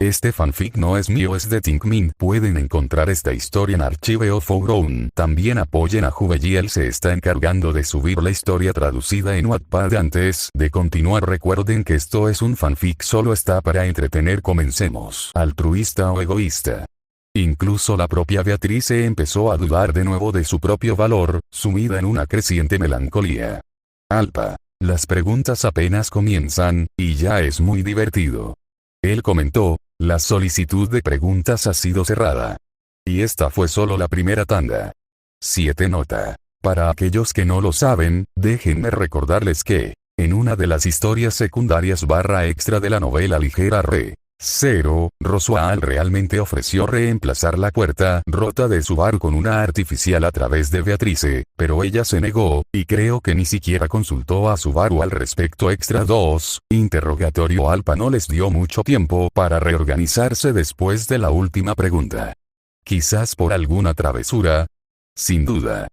Este fanfic no es mío, es de Thinkmin. Pueden encontrar esta historia en Archive of Our Own. También apoyen a Juve, él se está encargando de subir la historia traducida en Wattpad. Antes de continuar, recuerden que esto es un fanfic, solo está para entretener. Comencemos. Altruista o egoísta. Incluso la propia Beatrice empezó a dudar de nuevo de su propio valor, sumida en una creciente melancolía. Alpa. Las preguntas apenas comienzan, y ya es muy divertido. Él comentó, la solicitud de preguntas ha sido cerrada. Y esta fue solo la primera tanda. 7 nota. Para aquellos que no lo saben, déjenme recordarles que, en una de las historias secundarias / extra de la novela ligera Re:0, Roswaal realmente ofreció reemplazar la puerta rota de Subaru con una artificial a través de Beatrice, pero ella se negó, y creo que ni siquiera consultó a Subaru al respecto. Extra 2, interrogatorio. Alpa no les dio mucho tiempo para reorganizarse después de la última pregunta. Quizás por alguna travesura. Sin duda.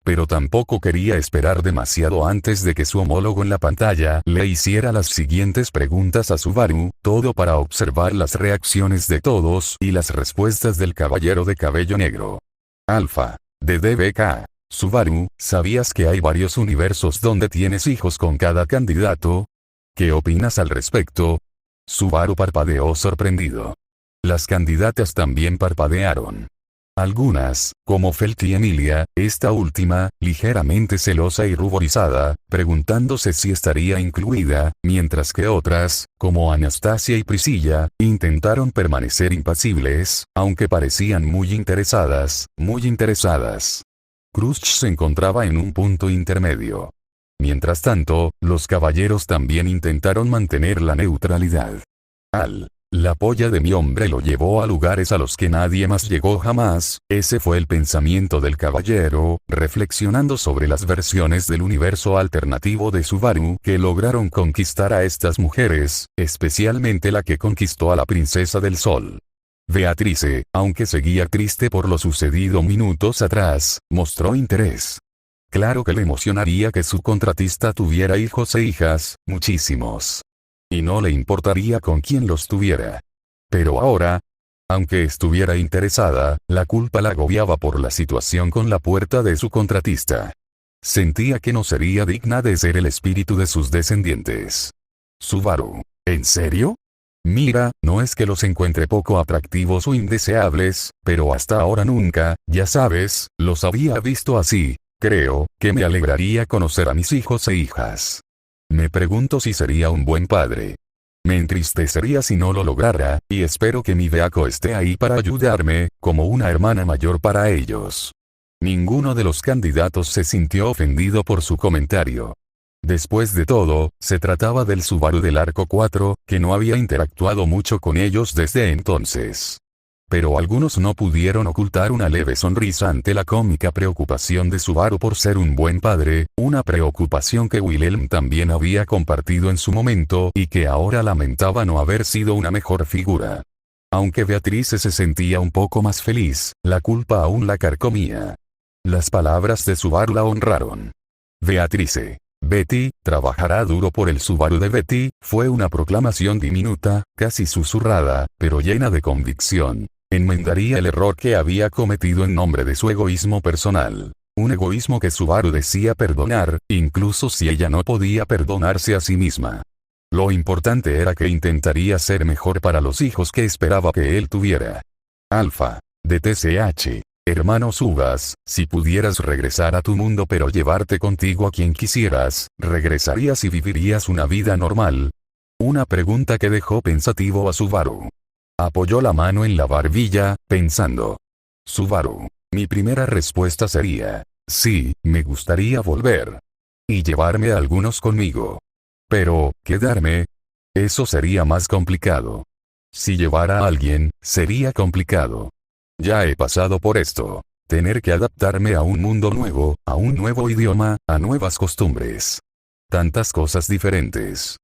Pero tampoco quería esperar demasiado antes de que su homólogo en la pantalla le hiciera las siguientes preguntas a Subaru, todo para observar las reacciones de todos y las respuestas del caballero de cabello negro. Alfa. De DBK. Subaru, ¿sabías que hay varios universos donde tienes hijos con cada candidato? ¿Qué opinas al respecto? Subaru parpadeó sorprendido. Las candidatas también parpadearon. Algunas, como Felt y Emilia, esta última, ligeramente celosa y ruborizada, preguntándose si estaría incluida, mientras que otras, como Anastasia y Priscilla, intentaron permanecer impasibles, aunque parecían muy interesadas, muy interesadas. Crush se encontraba en un punto intermedio. Mientras tanto, los caballeros también intentaron mantener la neutralidad. La polla de mi hombre lo llevó a lugares a los que nadie más llegó jamás, ese fue el pensamiento del caballero, reflexionando sobre las versiones del universo alternativo de Subaru que lograron conquistar a estas mujeres, especialmente la que conquistó a la princesa del sol. Beatrice, aunque seguía triste por lo sucedido minutos atrás, mostró interés. Claro que le emocionaría que su contratista tuviera hijos e hijas, muchísimos. Y no le importaría con quién los tuviera. Pero ahora, aunque estuviera interesada, la culpa la agobiaba por la situación con la puerta de su contratista. Sentía que no sería digna de ser el espíritu de sus descendientes. Subaru, ¿en serio? Mira, no es que los encuentre poco atractivos o indeseables, pero hasta ahora nunca, ya sabes, los había visto así. Creo que me alegraría conocer a mis hijos e hijas. Me pregunto si sería un buen padre. Me entristecería si no lo lograra, y espero que mi Beako esté ahí para ayudarme, como una hermana mayor para ellos. Ninguno de los candidatos se sintió ofendido por su comentario. Después de todo, se trataba del Subaru del Arco 4, que no había interactuado mucho con ellos desde entonces. Pero algunos no pudieron ocultar una leve sonrisa ante la cómica preocupación de Subaru por ser un buen padre, una preocupación que Wilhelm también había compartido en su momento y que ahora lamentaba no haber sido una mejor figura. Aunque Beatrice se sentía un poco más feliz, la culpa aún la carcomía. Las palabras de Subaru la honraron. Beatrice. Betty, trabajará duro por el Subaru de Betty, fue una proclamación diminuta, casi susurrada, pero llena de convicción. Enmendaría el error que había cometido en nombre de su egoísmo personal. Un egoísmo que Subaru decía perdonar, incluso si ella no podía perdonarse a sí misma. Lo importante era que intentaría ser mejor para los hijos que esperaba que él tuviera. Alfa. De TCH. Hermano Subas, si pudieras regresar a tu mundo pero llevarte contigo a quien quisieras, ¿regresarías y vivirías una vida normal? Una pregunta que dejó pensativo a Subaru. Apoyó la mano en la barbilla, pensando. Subaru. Mi primera respuesta sería, sí, me gustaría volver. Y llevarme a algunos conmigo. Pero, ¿quedarme? Eso sería más complicado. Si llevara a alguien, sería complicado. Ya he pasado por esto. Tener que adaptarme a un mundo nuevo, a un nuevo idioma, a nuevas costumbres. Tantas cosas diferentes.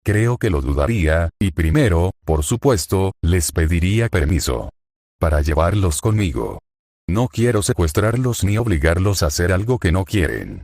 Creo que lo dudaría, y primero, por supuesto, les pediría permiso. Para llevarlos conmigo. No quiero secuestrarlos ni obligarlos a hacer algo que no quieren.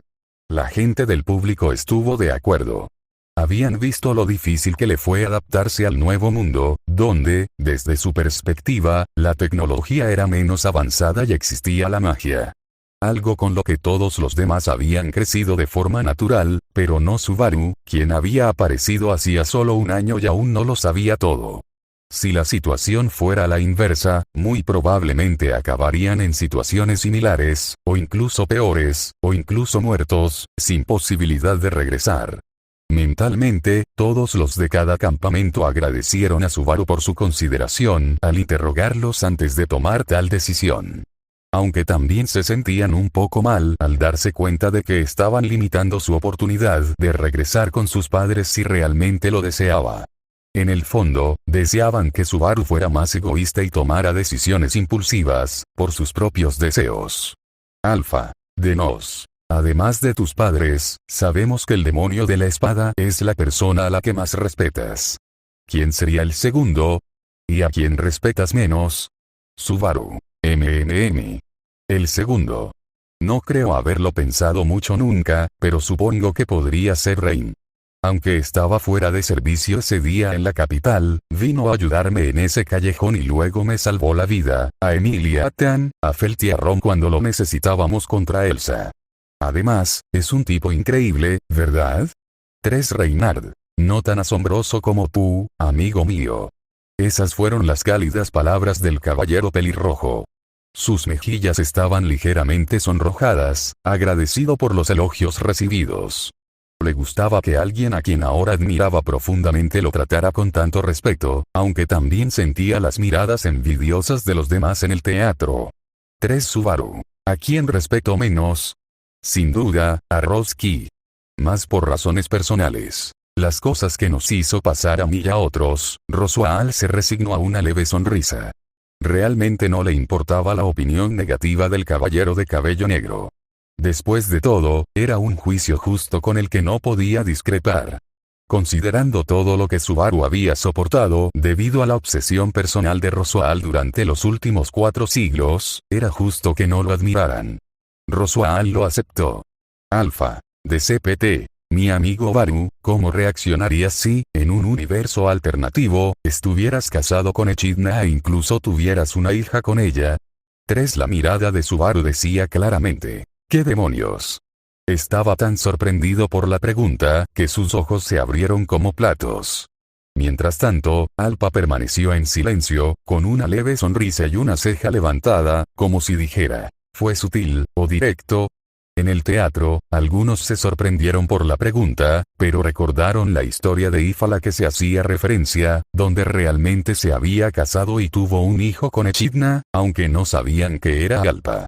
La gente del público estuvo de acuerdo. Habían visto lo difícil que le fue adaptarse al nuevo mundo, donde, desde su perspectiva, la tecnología era menos avanzada y existía la magia. Algo con lo que todos los demás habían crecido de forma natural, pero no Subaru, quien había aparecido hacía solo un año y aún no lo sabía todo. Si la situación fuera la inversa, muy probablemente acabarían en situaciones similares, o incluso peores, o incluso muertos, sin posibilidad de regresar. Mentalmente, todos los de cada campamento agradecieron a Subaru por su consideración al interrogarlos antes de tomar tal decisión. Aunque también se sentían un poco mal al darse cuenta de que estaban limitando su oportunidad de regresar con sus padres si realmente lo deseaba. En el fondo, deseaban que Subaru fuera más egoísta y tomara decisiones impulsivas, por sus propios deseos. Alpha. De nos. Además de tus padres, sabemos que el demonio de la espada es la persona a la que más respetas. ¿Quién sería el segundo? ¿Y a quién respetas menos? Subaru. El segundo. No creo haberlo pensado mucho nunca, pero supongo que podría ser Rain. Aunque estaba fuera de servicio ese día en la capital, vino a ayudarme en ese callejón y luego me salvó la vida, a Emilia Tan, a Felt y a Ron cuando lo necesitábamos contra Elsa. Además, es un tipo increíble, ¿verdad? 3 Reynard. No tan asombroso como tú, amigo mío. Esas fueron las cálidas palabras del caballero pelirrojo. Sus mejillas estaban ligeramente sonrojadas, agradecido por los elogios recibidos. Le gustaba que alguien a quien ahora admiraba profundamente lo tratara con tanto respeto, aunque también sentía las miradas envidiosas de los demás en el teatro. 3 Subaru. ¿A quién respeto menos? Sin duda, a Roski. Más por razones personales. Las cosas que nos hizo pasar a mí y a otros, Roswaal se resignó a una leve sonrisa. Realmente no le importaba la opinión negativa del caballero de cabello negro. Después de todo, era un juicio justo con el que no podía discrepar. Considerando todo lo que Subaru había soportado debido a la obsesión personal de Roswaal durante los últimos 4 siglos, era justo que no lo admiraran. Roswaal lo aceptó. Alpha. De CPT. Mi amigo Baru, ¿cómo reaccionarías si, en un universo alternativo, estuvieras casado con Echidna e incluso tuvieras una hija con ella? 3 La mirada de Subaru decía claramente. ¿Qué demonios? Estaba tan sorprendido por la pregunta, que sus ojos se abrieron como platos. Mientras tanto, Alpha permaneció en silencio, con una leve sonrisa y una ceja levantada, como si dijera, ¿fue sutil, o directo? En el teatro, algunos se sorprendieron por la pregunta, pero recordaron la historia de If a la que se hacía referencia, donde realmente se había casado y tuvo un hijo con Echidna, aunque no sabían que era Alpha.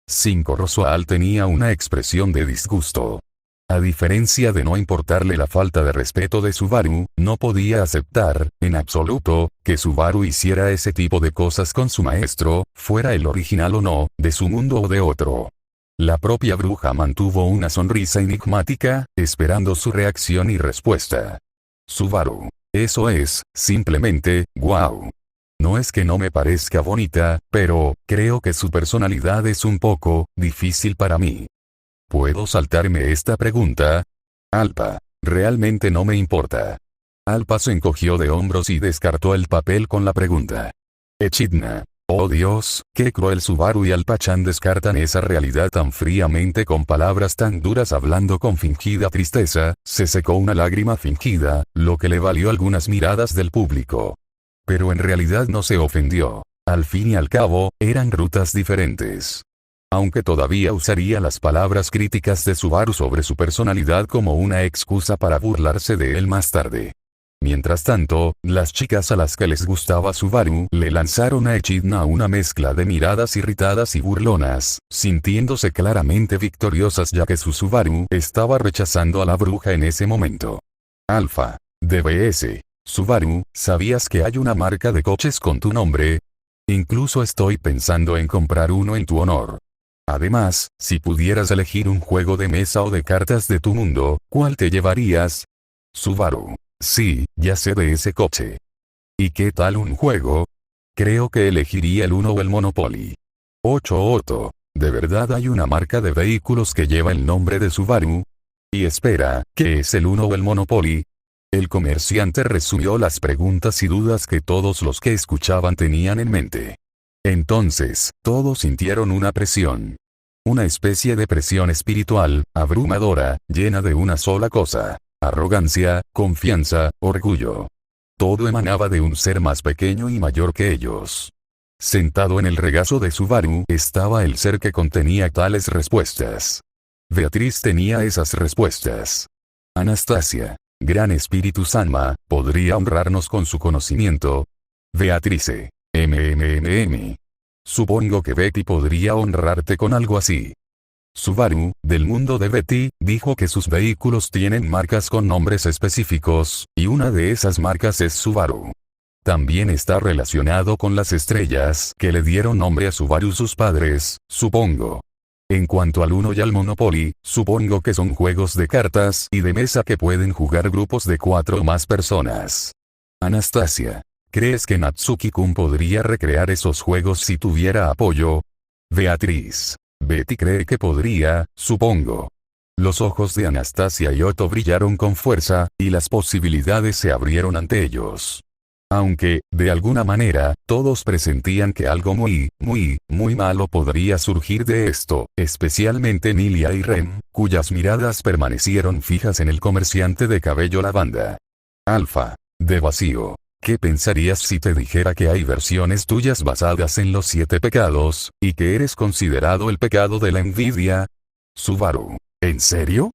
5 Roswaal tenía una expresión de disgusto. A diferencia de no importarle la falta de respeto de Subaru, no podía aceptar, en absoluto, que Subaru hiciera ese tipo de cosas con su maestro, fuera el original o no, de su mundo o de otro. La propia bruja mantuvo una sonrisa enigmática, esperando su reacción y respuesta. Subaru. Eso es, simplemente, guau. No es que no me parezca bonita, pero, creo que su personalidad es un poco, difícil para mí. ¿Puedo saltarme esta pregunta? Alpha. Realmente no me importa. Alpha se encogió de hombros y descartó el papel con la pregunta. Echidna. Oh Dios, qué cruel. Subaru y Alpha-chan descartan esa realidad tan fríamente con palabras tan duras. Hablando con fingida tristeza, se secó una lágrima fingida, lo que le valió algunas miradas del público. Pero en realidad no se ofendió. Al fin y al cabo, eran rutas diferentes. Aunque todavía usaría las palabras críticas de Subaru sobre su personalidad como una excusa para burlarse de él más tarde. Mientras tanto, las chicas a las que les gustaba Subaru le lanzaron a Echidna una mezcla de miradas irritadas y burlonas, sintiéndose claramente victoriosas ya que su Subaru estaba rechazando a la bruja en ese momento. Alpha. DBS. Subaru, ¿sabías que hay una marca de coches con tu nombre? Incluso estoy pensando en comprar uno en tu honor. Además, si pudieras elegir un juego de mesa o de cartas de tu mundo, ¿cuál te llevarías? Subaru. Sí, ya sé de ese coche. ¿Y qué tal un juego? Creo que elegiría el Uno o el Monopoly. 8 Otto. ¿De verdad hay una marca de vehículos que lleva el nombre de Subaru? Y espera, ¿qué es el Uno o el Monopoly? El comerciante resumió las preguntas y dudas que todos los que escuchaban tenían en mente. Entonces, todos sintieron una presión. Una especie de presión espiritual, abrumadora, llena de una sola cosa: arrogancia, confianza, orgullo. Todo emanaba de un ser más pequeño y mayor que ellos. Sentado en el regazo de Subaru estaba el ser que contenía tales respuestas. Beatriz tenía esas respuestas. Anastasia, Gran Espíritu Sanma, ¿podría honrarnos con su conocimiento? Beatrice, Supongo que Betty podría honrarte con algo así. Subaru, del mundo de Betty, dijo que sus vehículos tienen marcas con nombres específicos, y una de esas marcas es Subaru. También está relacionado con las estrellas que le dieron nombre a Subaru sus padres, supongo. En cuanto al Uno y al Monopoly, supongo que son juegos de cartas y de mesa que pueden jugar grupos de 4 o más personas. Anastasia, ¿crees que Natsuki-kun podría recrear esos juegos si tuviera apoyo? Beatriz, Betty cree que podría, supongo. Los ojos de Anastasia y Otto brillaron con fuerza, y las posibilidades se abrieron ante ellos. Aunque, de alguna manera, todos presentían que algo muy malo podría surgir de esto, especialmente Emilia y Rem, cuyas miradas permanecieron fijas en el comerciante de cabello lavanda. Alfa, de vacío, ¿qué pensarías si te dijera que hay versiones tuyas basadas en los 7 pecados, y que eres considerado el pecado de la envidia? Subaru, ¿en serio?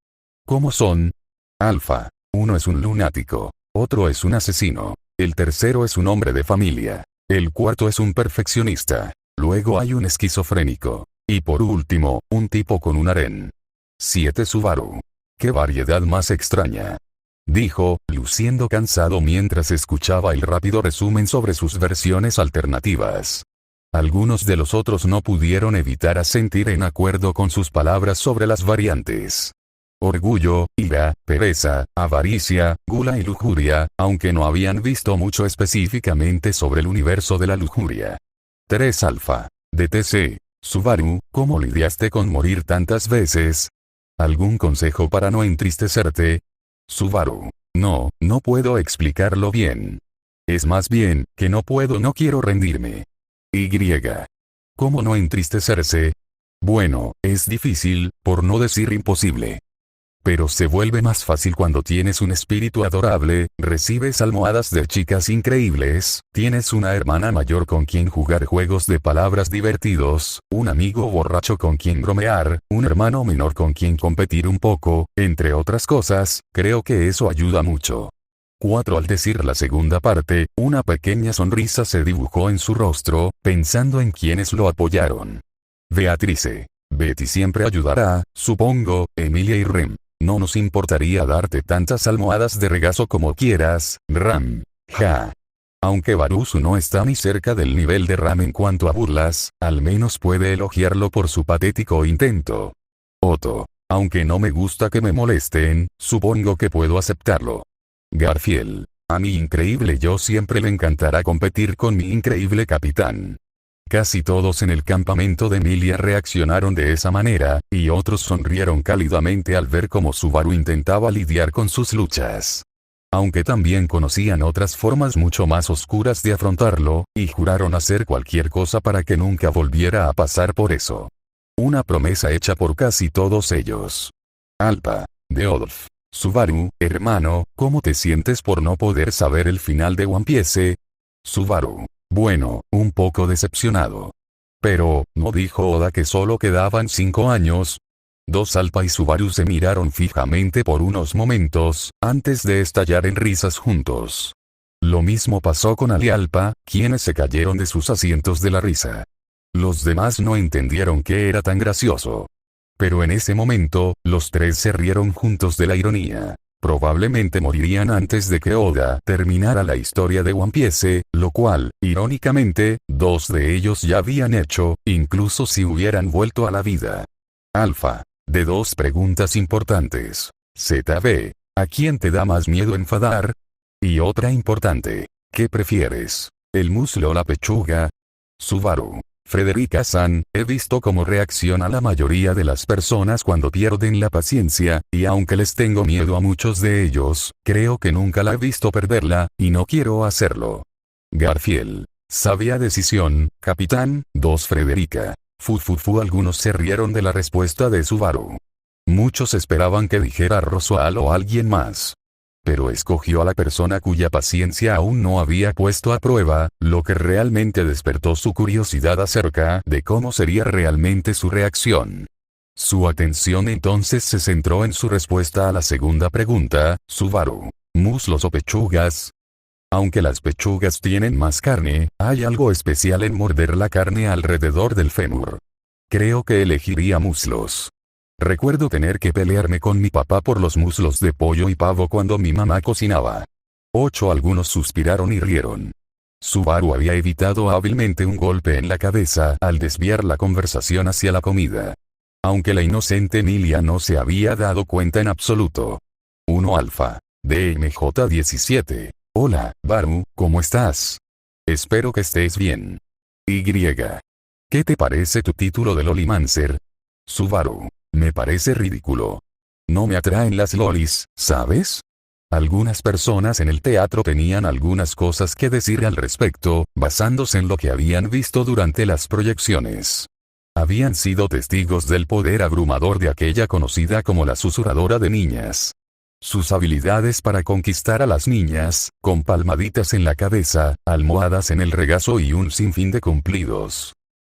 ¿Cómo son? Alfa, uno es un lunático, otro es un asesino. El tercero es un hombre de familia. El cuarto es un perfeccionista. Luego hay un esquizofrénico. Y por último, un tipo con un harén. 7 Subaru. ¡Qué variedad más extraña! Dijo, luciendo cansado mientras escuchaba el rápido resumen sobre sus versiones alternativas. Algunos de los otros no pudieron evitar asentir en acuerdo con sus palabras sobre las variantes. Orgullo, ira, pereza, avaricia, gula y lujuria, aunque no habían visto mucho específicamente sobre el universo de la lujuria. 3 Alfa. DTC. Subaru, ¿cómo lidiaste con morir tantas veces? ¿Algún consejo para no entristecerte? Subaru. No puedo explicarlo bien. Es más bien, que no quiero rendirme. Y. ¿Cómo no entristecerse? Bueno, es difícil, por no decir imposible. Pero se vuelve más fácil cuando tienes un espíritu adorable, recibes almohadas de chicas increíbles, tienes una hermana mayor con quien jugar juegos de palabras divertidos, un amigo borracho con quien bromear, un hermano menor con quien competir un poco, entre otras cosas. Creo que eso ayuda mucho. 4 Al decir la segunda parte, una pequeña sonrisa se dibujó en su rostro, pensando en quienes lo apoyaron. Beatrice. Betty siempre ayudará, supongo, Emilia y Rem. No nos importaría darte tantas almohadas de regazo como quieras, Ram. Ja. Aunque Barusu no está ni cerca del nivel de Ram en cuanto a burlas, al menos puede elogiarlo por su patético intento. Otto. Aunque no me gusta que me molesten, supongo que puedo aceptarlo. Garfield. A mi increíble yo siempre le encantará competir con mi increíble capitán. Casi todos en el campamento de Emilia reaccionaron de esa manera, y otros sonrieron cálidamente al ver cómo Subaru intentaba lidiar con sus luchas. Aunque también conocían otras formas mucho más oscuras de afrontarlo, y juraron hacer cualquier cosa para que nunca volviera a pasar por eso. Una promesa hecha por casi todos ellos. Alpa. De Odolf. Subaru, hermano, ¿cómo te sientes por no poder saber el final de One Piece? Subaru. Bueno, un poco decepcionado. Pero, ¿no dijo Oda que solo quedaban 5 años? 2 Alpa y Subaru se miraron fijamente por unos momentos, antes de estallar en risas juntos. Lo mismo pasó con Ali y Alpa, quienes se cayeron de sus asientos de la risa. Los demás no entendieron qué era tan gracioso. Pero en ese momento, los 3 se rieron juntos de la ironía. Probablemente morirían antes de que Oda terminara la historia de One Piece, lo cual, irónicamente, 2 de ellos ya habían hecho, incluso si hubieran vuelto a la vida. Alfa. De 2 preguntas importantes. ZB. ¿A quién te da más miedo enfadar? Y otra importante. ¿Qué prefieres? ¿El muslo o la pechuga? Subaru. Frederica-san, he visto cómo reacciona la mayoría de las personas cuando pierden la paciencia, y aunque les tengo miedo a muchos de ellos, creo que nunca la he visto perderla, y no quiero hacerlo. Garfield. Sabia decisión, capitán. 2 Frederica. Algunos se rieron de la respuesta de Subaru. Muchos esperaban que dijera Roswell o alguien más. Pero escogió a la persona cuya paciencia aún no había puesto a prueba, lo que realmente despertó su curiosidad acerca de cómo sería realmente su reacción. Su atención entonces se centró en su respuesta a la segunda pregunta: Subaru, ¿muslos o pechugas? Aunque las pechugas tienen más carne, hay algo especial en morder la carne alrededor del fémur. Creo que elegiría muslos. Recuerdo tener que pelearme con mi papá por los muslos de pollo y pavo cuando mi mamá cocinaba. 8 Algunos suspiraron y rieron. Subaru había evitado hábilmente un golpe en la cabeza al desviar la conversación hacia la comida. Aunque la inocente Emilia no se había dado cuenta en absoluto. 1 Alfa. DMJ17. Hola, Baru, ¿cómo estás? Espero que estés bien. Y. ¿Qué te parece tu título de Lolimancer? Subaru. Me parece ridículo. No me atraen las lolis, ¿sabes? Algunas personas en el teatro tenían algunas cosas que decir al respecto, basándose en lo que habían visto durante las proyecciones. Habían sido testigos del poder abrumador de aquella conocida como la susurradora de niñas. Sus habilidades para conquistar a las niñas, con palmaditas en la cabeza, almohadas en el regazo y un sinfín de cumplidos.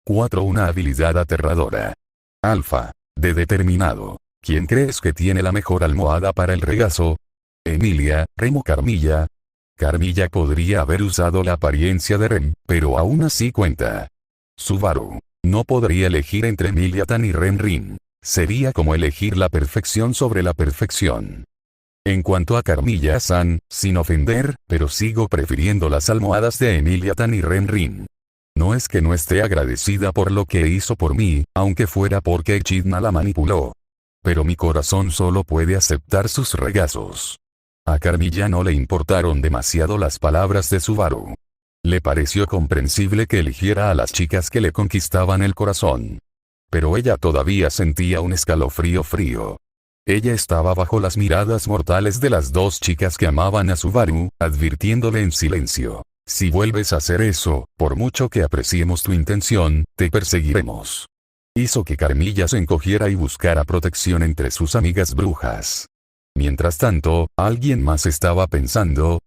4 Una habilidad aterradora. Alfa. De determinado. ¿Quién crees que tiene la mejor almohada para el regazo? Emilia, Rem o Carmilla. Carmilla podría haber usado la apariencia de Rem, pero aún así cuenta. Subaru. No podría elegir entre Emilia-tan y Ren. Sería como elegir la perfección sobre la perfección. En cuanto a Carmilla-san, sin ofender, pero sigo prefiriendo las almohadas de Emilia-tan y Ren. No es que no esté agradecida por lo que hizo por mí, aunque fuera porque Echidna la manipuló. Pero mi corazón solo puede aceptar sus regazos. A Carmilla no le importaron demasiado las palabras de Subaru. Le pareció comprensible que eligiera a las chicas que le conquistaban el corazón. Pero ella todavía sentía un escalofrío frío. Ella estaba bajo las miradas mortales de las 2 chicas que amaban a Subaru, advirtiéndole en silencio. Si vuelves a hacer eso, por mucho que apreciemos tu intención, te perseguiremos. Hizo que Carmilla se encogiera y buscara protección entre sus amigas brujas. Mientras tanto, alguien más estaba pensando: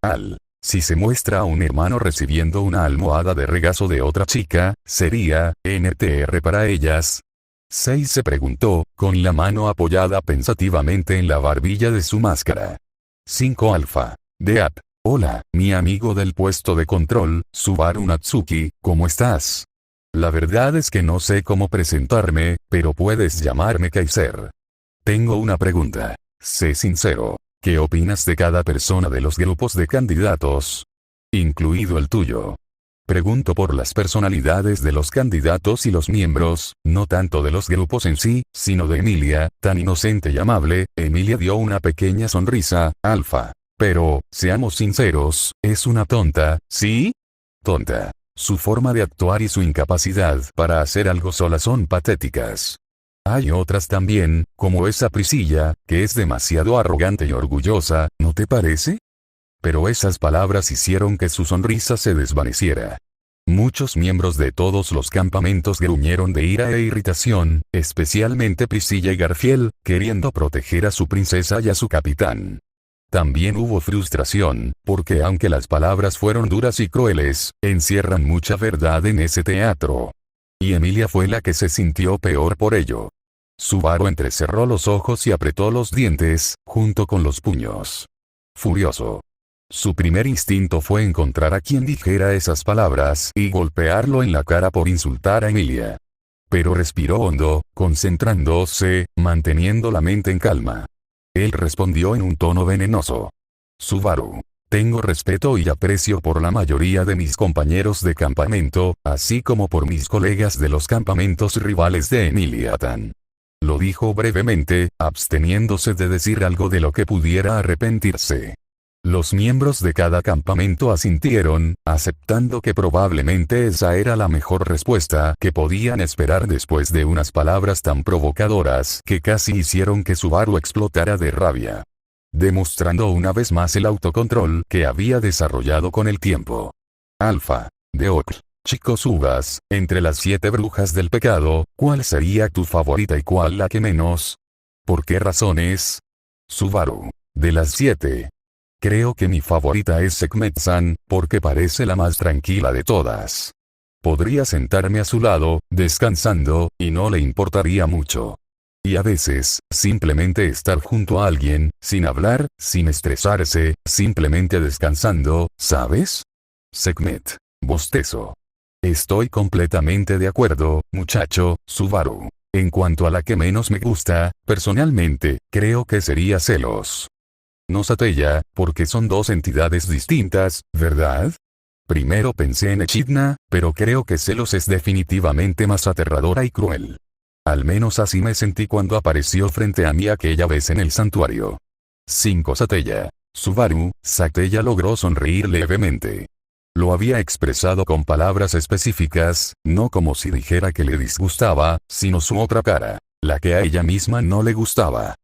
si se muestra a un hermano recibiendo una almohada de regazo de otra chica, sería NTR para ellas. 6 se preguntó, con la mano apoyada pensativamente en la barbilla de su máscara. 5 Alfa. Deap. Hola, mi amigo del puesto de control, Subaru Natsuki, ¿cómo estás? La verdad es que no sé cómo presentarme, pero puedes llamarme Kaiser. Tengo una pregunta. Sé sincero. ¿Qué opinas de cada persona de los grupos de candidatos? Incluido el tuyo. Pregunto por las personalidades de los candidatos y los miembros, no tanto de los grupos en sí, sino de Emilia, tan inocente y amable. Emilia dio una pequeña sonrisa. Alfa. Pero, seamos sinceros, es una tonta, ¿sí? Tonta. Su forma de actuar y su incapacidad para hacer algo sola son patéticas. Hay otras también, como esa Priscilla, que es demasiado arrogante y orgullosa, ¿no te parece? Pero esas palabras hicieron que su sonrisa se desvaneciera. Muchos miembros de todos los campamentos gruñeron de ira e irritación, especialmente Priscilla y Garfield, queriendo proteger a su princesa y a su capitán. También hubo frustración, porque aunque las palabras fueron duras y crueles, encierran mucha verdad en ese teatro. Y Emilia fue la que se sintió peor por ello. Subaru entrecerró los ojos y apretó los dientes, junto con los puños. Furioso. Su primer instinto fue encontrar a quien dijera esas palabras y golpearlo en la cara por insultar a Emilia. Pero respiró hondo, concentrándose, manteniendo la mente en calma. Él respondió en un tono venenoso. Subaru. Tengo respeto y aprecio por la mayoría de mis compañeros de campamento, así como por mis colegas de los campamentos rivales de Emilia-tan. Lo dijo brevemente, absteniéndose de decir algo de lo que pudiera arrepentirse. Los miembros de cada campamento asintieron, aceptando que probablemente esa era la mejor respuesta que podían esperar después de unas palabras tan provocadoras que casi hicieron que Subaru explotara de rabia, demostrando una vez más el autocontrol que había desarrollado con el tiempo. Alfa. De Ocl. Chico Subas, entre las 7 brujas del pecado, ¿cuál sería tu favorita y cuál la que menos? ¿Por qué razones? Subaru. De las 7. Creo que mi favorita es Sekhmet-san, porque parece la más tranquila de todas. Podría sentarme a su lado, descansando, y no le importaría mucho. Y a veces, simplemente estar junto a alguien, sin hablar, sin estresarse, simplemente descansando, ¿sabes? Sekhmet. Bostezo. Estoy completamente de acuerdo, muchacho, Subaru. En cuanto a la que menos me gusta, personalmente, creo que sería Celos. No Satella, porque son dos entidades distintas, ¿verdad? Primero pensé en Echidna, pero creo que Celos es definitivamente más aterradora y cruel. Al menos así me sentí cuando apareció frente a mí aquella vez en el santuario. 5 Satella. Subaru. Satella logró sonreír levemente. Lo había expresado con palabras específicas, no como si dijera que le disgustaba, sino su otra cara, la que a ella misma no le gustaba.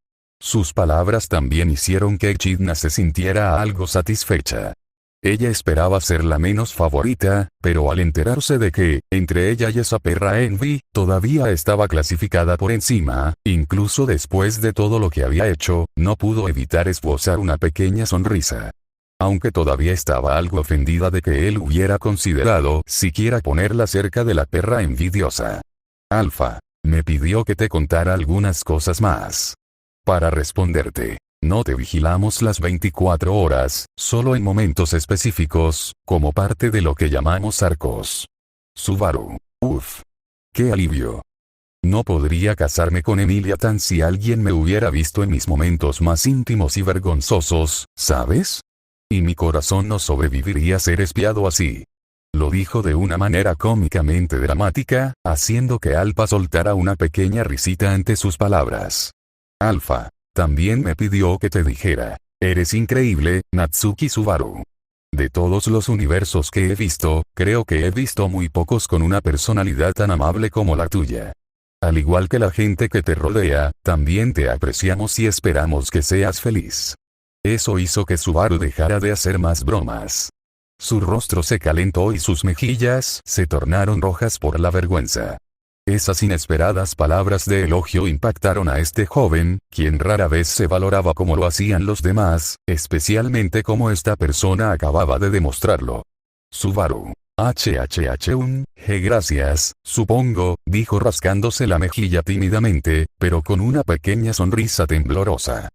Sus palabras también hicieron que Echidna se sintiera algo satisfecha. Ella esperaba ser la menos favorita, pero al enterarse de que, entre ella y esa perra Envy, todavía estaba clasificada por encima, incluso después de todo lo que había hecho, no pudo evitar esbozar una pequeña sonrisa. Aunque todavía estaba algo ofendida de que él hubiera considerado siquiera ponerla cerca de la perra envidiosa. Alfa. Me pidió que te contara algunas cosas más. Para responderte. No te vigilamos las 24 horas, solo en momentos específicos, como parte de lo que llamamos arcos. Subaru. Uf. ¡Qué alivio! No podría casarme con Emilia Tan si alguien me hubiera visto en mis momentos más íntimos y vergonzosos, ¿sabes? Y mi corazón no sobreviviría a ser espiado así. Lo dijo de una manera cómicamente dramática, haciendo que Alfa soltara una pequeña risita ante sus palabras. Alfa. También me pidió que te dijera. Eres increíble, Natsuki Subaru. De todos los universos que he visto, creo que he visto muy pocos con una personalidad tan amable como la tuya. Al igual que la gente que te rodea, también te apreciamos y esperamos que seas feliz. Eso hizo que Subaru dejara de hacer más bromas. Su rostro se calentó y sus mejillas se tornaron rojas por la vergüenza. Esas inesperadas palabras de elogio impactaron a este joven, quien rara vez se valoraba como lo hacían los demás, especialmente como esta persona acababa de demostrarlo. Subaru. Gracias, supongo, dijo rascándose la mejilla tímidamente, pero con una pequeña sonrisa temblorosa.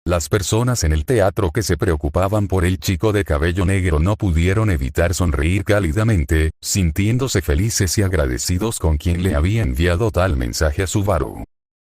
Las personas en el teatro que se preocupaban por el chico de cabello negro no pudieron evitar sonreír cálidamente, sintiéndose felices y agradecidos con quien le había enviado tal mensaje a Subaru.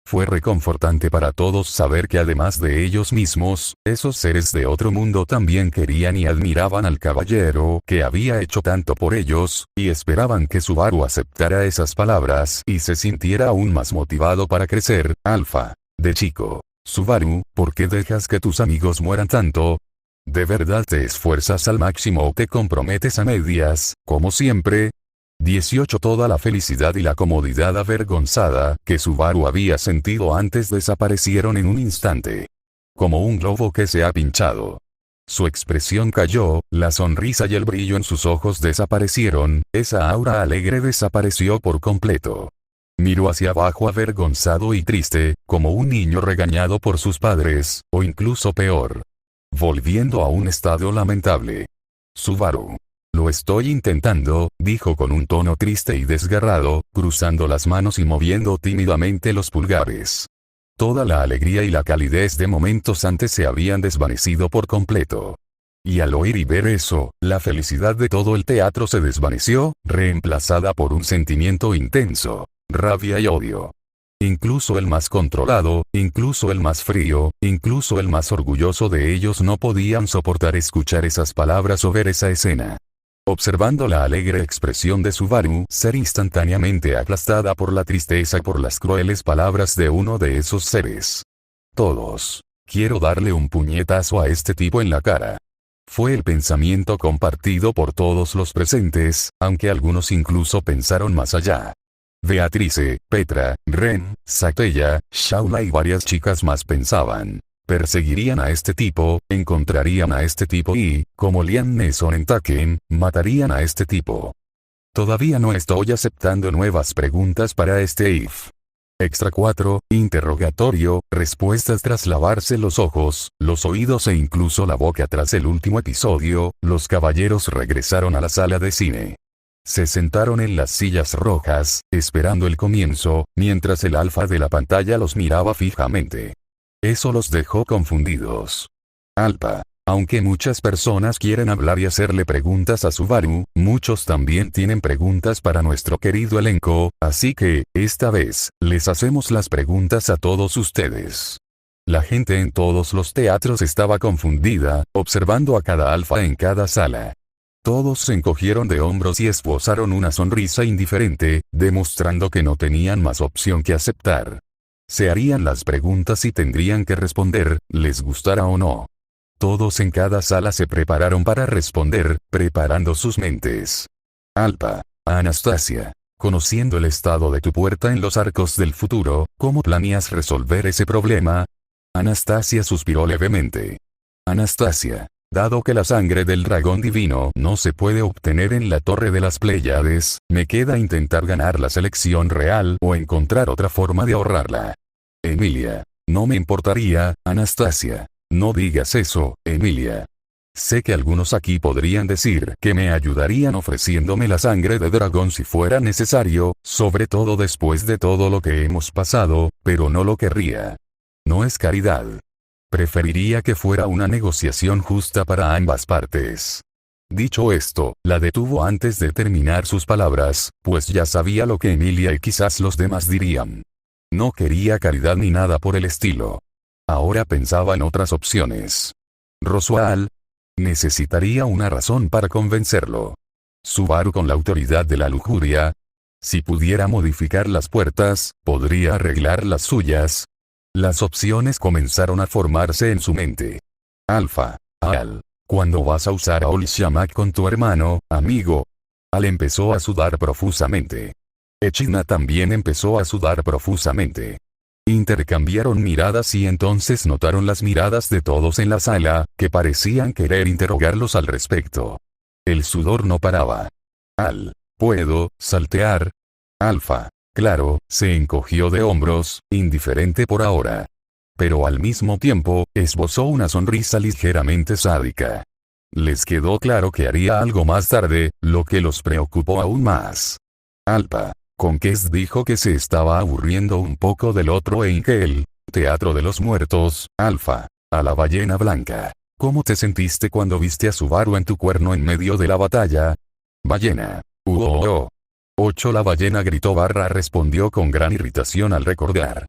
Fue reconfortante para todos saber que además de ellos mismos, esos seres de otro mundo también querían y admiraban al caballero que había hecho tanto por ellos, y esperaban que Subaru aceptara esas palabras y se sintiera aún más motivado para crecer. Alfa. De chico. Subaru, ¿por qué dejas que tus amigos mueran tanto? ¿De verdad te esfuerzas al máximo o te comprometes a medias, como siempre? 18 Toda la felicidad y la comodidad avergonzada que Subaru había sentido antes desaparecieron en un instante. Como un globo que se ha pinchado. Su expresión cayó, la sonrisa y el brillo en sus ojos desaparecieron, esa aura alegre desapareció por completo. Miró hacia abajo avergonzado y triste, como un niño regañado por sus padres, o incluso peor. Volviendo a un estado lamentable. Subaru. Lo estoy intentando, dijo con un tono triste y desgarrado, cruzando las manos y moviendo tímidamente los pulgares. Toda la alegría y la calidez de momentos antes se habían desvanecido por completo. Y al oír y ver eso, la felicidad de todo el teatro se desvaneció, reemplazada por un sentimiento intenso. Rabia y odio. Incluso el más controlado, incluso el más frío, incluso el más orgulloso de ellos no podían soportar escuchar esas palabras o ver esa escena. Observando la alegre expresión de Subaru ser instantáneamente aplastada por la tristeza por las crueles palabras de uno de esos seres. Todos. Quiero darle un puñetazo a este tipo en la cara. Fue el pensamiento compartido por todos los presentes, aunque algunos incluso pensaron más allá. Beatrice, Petra, Ren, Satella, Shaula y varias chicas más pensaban. Perseguirían a este tipo, encontrarían a este tipo y, como Liam Neeson en Taken, matarían a este tipo. Todavía no estoy aceptando nuevas preguntas para este if. Extra 4, interrogatorio, respuestas tras lavarse los ojos, los oídos e incluso la boca tras el último episodio, los caballeros regresaron a la sala de cine. Se sentaron en las sillas rojas, esperando el comienzo, mientras el alfa de la pantalla los miraba fijamente. Eso los dejó confundidos. Alfa. Aunque muchas personas quieren hablar y hacerle preguntas a Subaru, muchos también tienen preguntas para nuestro querido elenco, así que, esta vez, les hacemos las preguntas a todos ustedes. La gente en todos los teatros estaba confundida, observando a cada alfa en cada sala. Todos se encogieron de hombros y esbozaron una sonrisa indiferente, demostrando que no tenían más opción que aceptar. Se harían las preguntas y tendrían que responder, les gustara o no. Todos en cada sala se prepararon para responder, preparando sus mentes. Alfa. Anastasia. Conociendo el estado de tu puerta en los arcos del futuro, ¿cómo planeas resolver ese problema? Anastasia suspiró levemente. Anastasia. Dado que la sangre del dragón divino no se puede obtener en la Torre de las Pléyades, me queda intentar ganar la selección real o encontrar otra forma de ahorrarla. Emilia. No me importaría, Anastasia. No digas eso, Emilia. Sé que algunos aquí podrían decir que me ayudarían ofreciéndome la sangre de dragón si fuera necesario, sobre todo después de todo lo que hemos pasado, pero no lo querría. No es caridad. Preferiría que fuera una negociación justa para ambas partes. Dicho esto, la detuvo antes de terminar sus palabras, pues ya sabía lo que Emilia y quizás los demás dirían. No quería caridad ni nada por el estilo. Ahora pensaba en otras opciones. Roswaal. Necesitaría una razón para convencerlo. Subaru con la autoridad de la lujuria. Si pudiera modificar las puertas, podría arreglar las suyas. Las opciones comenzaron a formarse en su mente. Alfa. Al. Cuando vas a usar a Olishamak con tu hermano, amigo. Al empezó a sudar profusamente. Echidna también empezó a sudar profusamente. Intercambiaron miradas y entonces notaron las miradas de todos en la sala, que parecían querer interrogarlos al respecto. El sudor no paraba. Al. ¿Puedo saltear? Alfa. Claro, se encogió de hombros, indiferente por ahora. Pero al mismo tiempo, esbozó una sonrisa ligeramente sádica. Les quedó claro que haría algo más tarde, lo que los preocupó aún más. Alfa. Con Kes dijo que se estaba aburriendo un poco del otro en que el Teatro de los Muertos, Alfa. A la ballena blanca. ¿Cómo te sentiste cuando viste a Subaru en tu cuerno en medio de la batalla? Ballena. 8 La ballena gritó / respondió con gran irritación al recordar.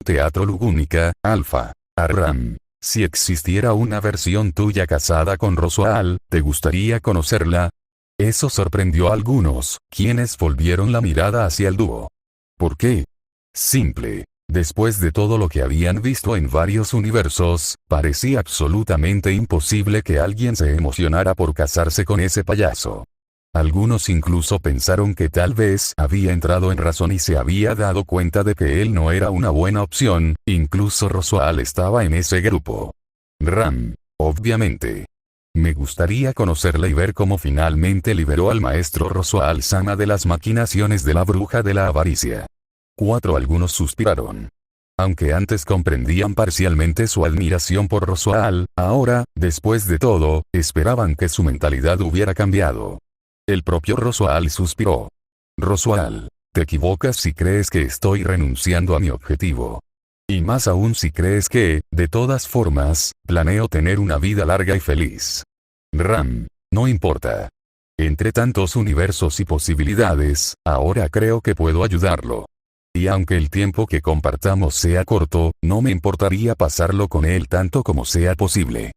Teatro Lugúnica, Alfa. Arram. Si existiera una versión tuya casada con Roswaal, ¿te gustaría conocerla? Eso sorprendió a algunos, quienes volvieron la mirada hacia el dúo. ¿Por qué? Simple. Después de todo lo que habían visto en varios universos, parecía absolutamente imposible que alguien se emocionara por casarse con ese payaso. Algunos incluso pensaron que tal vez había entrado en razón y se había dado cuenta de que él no era una buena opción, incluso Roswaal estaba en ese grupo. Ram. Obviamente. Me gustaría conocerla y ver cómo finalmente liberó al maestro Roswaal Sama de las maquinaciones de la bruja de la avaricia. 4 Algunos suspiraron. Aunque antes comprendían parcialmente su admiración por Roswaal, ahora, después de todo, esperaban que su mentalidad hubiera cambiado. El propio Roswaal suspiró. Roswaal, te equivocas si crees que estoy renunciando a mi objetivo. Y más aún si crees que, de todas formas, planeo tener una vida larga y feliz. Ram. No importa. Entre tantos universos y posibilidades, ahora creo que puedo ayudarlo. Y aunque el tiempo que compartamos sea corto, no me importaría pasarlo con él tanto como sea posible.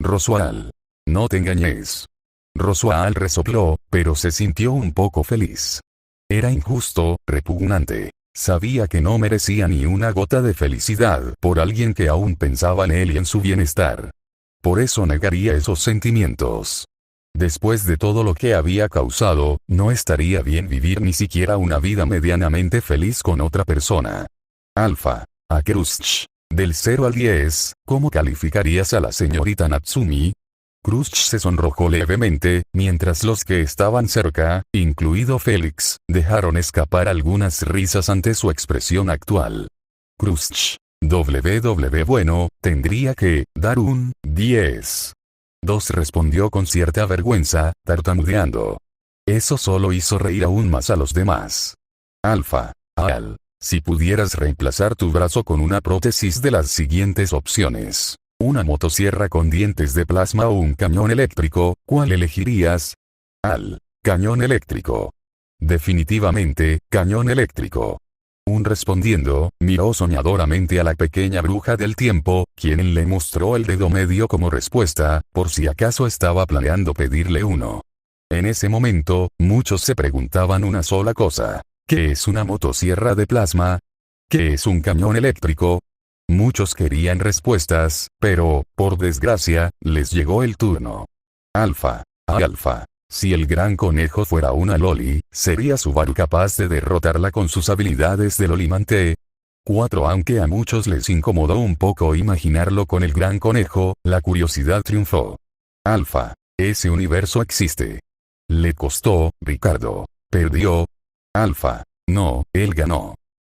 Roswaal. No te engañes. Roswaal resopló, pero se sintió un poco feliz. Era injusto, repugnante. Sabía que no merecía ni una gota de felicidad por alguien que aún pensaba en él y en su bienestar. Por eso negaría esos sentimientos. Después de todo lo que había causado, no estaría bien vivir ni siquiera una vida medianamente feliz con otra persona. Alfa. A Krushch. Del 0 al 10, ¿cómo calificarías a la señorita Natsumi? Krushch se sonrojó levemente, mientras los que estaban cerca, incluido Félix, dejaron escapar algunas risas ante su expresión actual. Krushch. Bueno, tendría que dar un 10. 2 respondió con cierta vergüenza, tartamudeando. Eso solo hizo reír aún más a los demás. Alfa. Al. Si pudieras reemplazar tu brazo con una prótesis de las siguientes opciones. Una motosierra con dientes de plasma o un cañón eléctrico, ¿cuál elegirías? Al. Cañón eléctrico. Definitivamente, cañón eléctrico. Un respondiendo, miró soñadoramente a la pequeña bruja del tiempo, quien le mostró el dedo medio como respuesta, por si acaso estaba planeando pedirle uno. En ese momento, muchos se preguntaban una sola cosa. ¿Qué es una motosierra de plasma? ¿Qué es un cañón eléctrico? Muchos querían respuestas, pero, por desgracia, les llegó el turno. Alfa. Alfa. Si el gran conejo fuera una loli, ¿sería Subaru capaz de derrotarla con sus habilidades de lolimante? 4. Aunque a muchos les incomodó un poco imaginarlo con el gran conejo, la curiosidad triunfó. Alfa. Ese universo existe. Le costó, Ricardo. Perdió. Alfa. No, él ganó.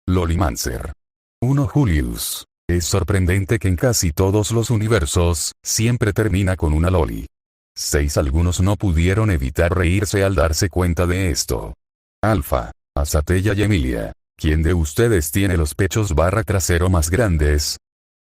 Lolimancer. 1. Julius. Es sorprendente que en casi todos los universos, siempre termina con una loli. 6. Algunos no pudieron evitar reírse al darse cuenta de esto. Alfa. Azatella y Emilia. ¿Quién de ustedes tiene los pechos trasero más grandes?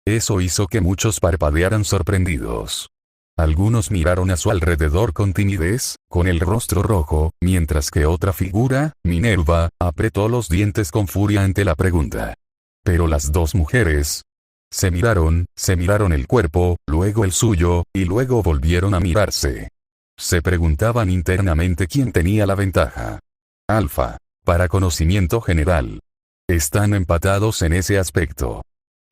Eso hizo que muchos parpadearan sorprendidos. Algunos miraron a su alrededor con timidez, con el rostro rojo, mientras que otra figura, Minerva, apretó los dientes con furia ante la pregunta. Pero las dos mujeres se miraron el cuerpo, luego el suyo, y luego volvieron a mirarse. Se preguntaban internamente quién tenía la ventaja. Alfa. Para conocimiento general. Están empatados en ese aspecto.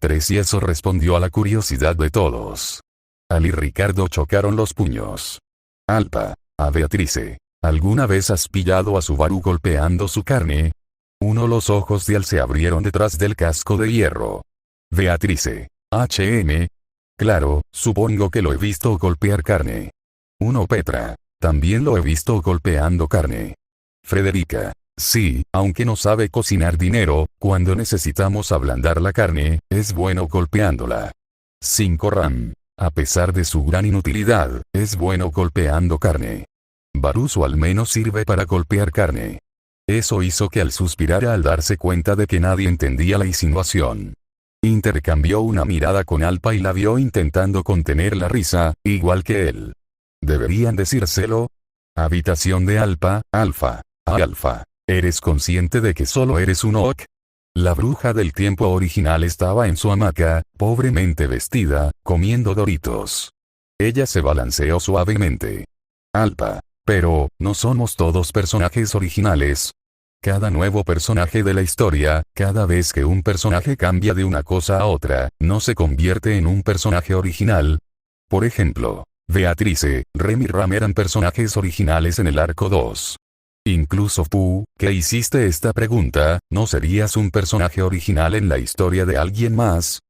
3. Y eso respondió a la curiosidad de todos. Al y Ricardo chocaron los puños. Alfa. A Beatrice. ¿Alguna vez has pillado a Subaru golpeando su carne? 1. Los ojos de Al se abrieron detrás del casco de hierro. Beatrice. Claro, supongo que lo he visto golpear carne. 1. Petra. También lo he visto golpeando carne. Frederica. Sí, aunque no sabe cocinar dinero, cuando necesitamos ablandar la carne, es bueno golpeándola. 5. Ram. A pesar de su gran inutilidad, es bueno golpeando carne. Baruso al menos sirve para golpear carne. Eso hizo que Al suspirara al darse cuenta de que nadie entendía la insinuación. Intercambió una mirada con Alfa y la vio intentando contener la risa, igual que él. ¿Deberían decírselo? Habitación de Alfa. Alfa. ¿Eres consciente de que solo eres un Ock? La bruja del tiempo original estaba en su hamaca, pobremente vestida, comiendo Doritos. Ella se balanceó suavemente. Alfa. Pero, ¿no somos todos personajes originales? Cada nuevo personaje de la historia, cada vez que un personaje cambia de una cosa a otra, ¿no se convierte en un personaje original? Por ejemplo, Beatrice, Rem y Ram eran personajes originales en el arco 2. Incluso Pooh, que hiciste esta pregunta, ¿no serías un personaje original en la historia de alguien más?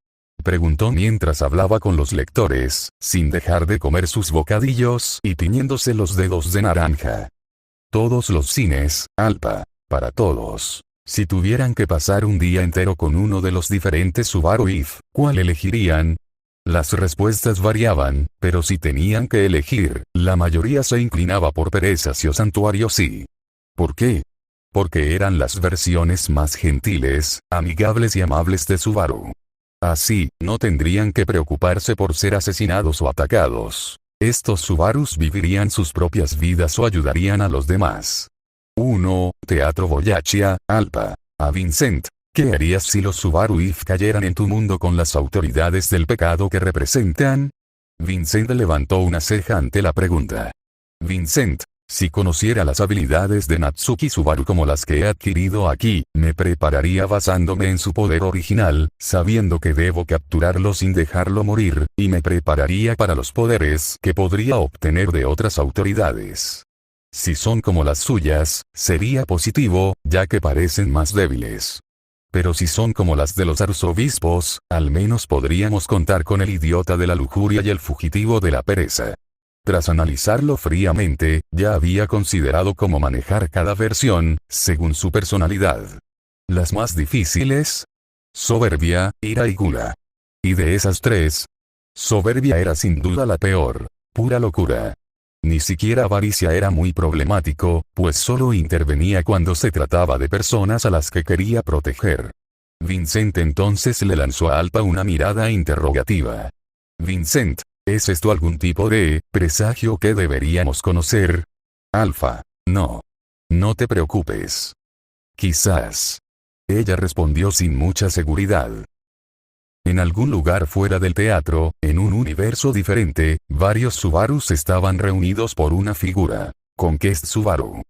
Preguntó mientras hablaba con los lectores, sin dejar de comer sus bocadillos y tiñéndose los dedos de naranja. Todos los cines, Alfa. Para todos. Si tuvieran que pasar un día entero con uno de los diferentes Subaru If, ¿cuál elegirían? Las respuestas variaban, pero si tenían que elegir, la mayoría se inclinaba por Perezas y Santuario Sí. ¿Por qué? Porque eran las versiones más gentiles, amigables y amables de Subaru. Así, no tendrían que preocuparse por ser asesinados o atacados. Estos Subarus vivirían sus propias vidas o ayudarían a los demás. 1. Teatro Boyachia, Alfa. A Vincent. ¿Qué harías si los Subaru If cayeran en tu mundo con las autoridades del pecado que representan? Vincent levantó una ceja ante la pregunta. Vincent. Si conociera las habilidades de Natsuki Subaru como las que he adquirido aquí, me prepararía basándome en su poder original, sabiendo que debo capturarlo sin dejarlo morir, y me prepararía para los poderes que podría obtener de otras autoridades. Si son como las suyas, sería positivo, ya que parecen más débiles. Pero si son como las de los arzobispos, al menos podríamos contar con el idiota de la lujuria y el fugitivo de la pereza. Tras analizarlo fríamente, ya había considerado cómo manejar cada versión, según su personalidad. Las más difíciles: soberbia, ira y gula. Y de esas tres, soberbia era sin duda la peor. Pura locura. Ni siquiera avaricia era muy problemático, pues solo intervenía cuando se trataba de personas a las que quería proteger. Vincent entonces le lanzó a Alpha una mirada interrogativa. Vincent, ¿es esto algún tipo de presagio que deberíamos conocer? Alpha, no. No te preocupes. Quizás. Ella respondió sin mucha seguridad. En algún lugar fuera del teatro, en un universo diferente, varios Subarus estaban reunidos por una figura. Conquest Subaru.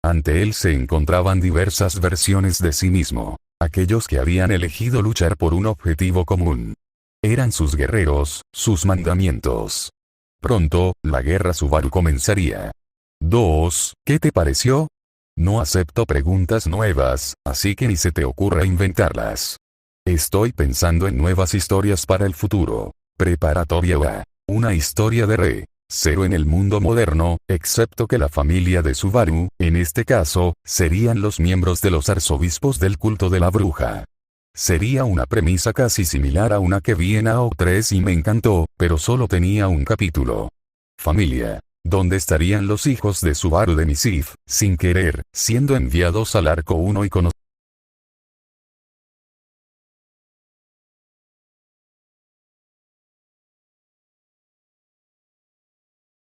Ante él se encontraban diversas versiones de sí mismo. Aquellos que habían elegido luchar por un objetivo común. Eran sus guerreros, sus mandamientos. Pronto, la guerra Subaru comenzaría. 2. ¿Qué te pareció? No acepto preguntas nuevas, así que ni se te ocurra inventarlas. Estoy pensando en nuevas historias para el futuro. Preparatoria A. Una historia de cero en el mundo moderno, excepto que la familia de Subaru, en este caso, serían los miembros de los arzobispos del culto de la bruja. Sería una premisa casi similar a una que vi en AO3 y me encantó, pero solo tenía un capítulo. Familia. ¿Dónde estarían los hijos de Subaru de Misif, sin querer, siendo enviados al arco 1 y conocidos?